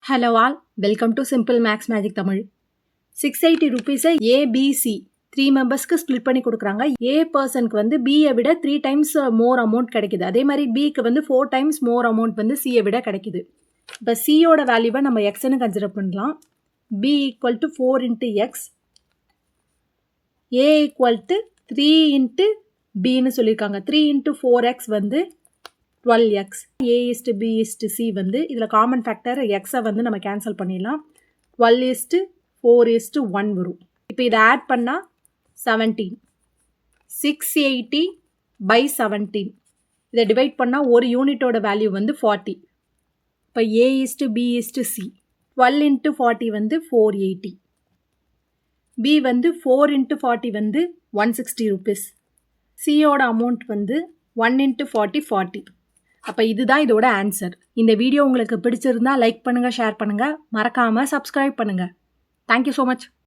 Hello all, welcome to Simple Max Magic Tamil. 680 rupees ABC 3 மெம்பர்ஸ்க்கு split பண்ணி கொடுக்குறாங்க. A பர்சனுக்கு வந்து B-ஐ விட 3 டைம்ஸ் மோர் அமௌண்ட் கிடைக்குது. அதே மாதிரி B-க்கு வந்து 4 டைம்ஸ் மோர் அமௌண்ட் வந்து C-ஐ விட கிடைக்குது. இப்போ C-யோட வேல்யூவை நம்ம Xன்னு கன்சிடர் பண்ணலாம். B equal to 4 into X. A equal to 3 into Bன்னு சொல்லியிருக்காங்க. 3 into 4X வந்து 12x. A is to B is to C வந்து இதில் காமன் ஃபேக்டர் Xஐ வந்து நம்ம கேன்சல் பண்ணிடலாம். 12 is to 4 is to 1 வரும். இப்போ இதை ஆட் பண்ணால் 17. 680 by 17. இதை டிவைட் பண்ணால் ஒரு யூனிட்டோட வேல்யூ வந்து 40. இப்போ A is to B is to C. 12 into 40 வந்து 480. B வந்து 4 into 40 வந்து 160 rupees. Cயோட அமௌண்ட் வந்து 1 into 40 40. அப்போ இதுதான் இதோட ஆன்சர். இந்த வீடியோ உங்களுக்கு பிடிச்சிருந்தா லைக் பண்ணுங்கள், ஷேர் பண்ணுங்கள், மறக்காமல் சப்ஸ்கிரைப் பண்ணுங்கள். Thank you so much.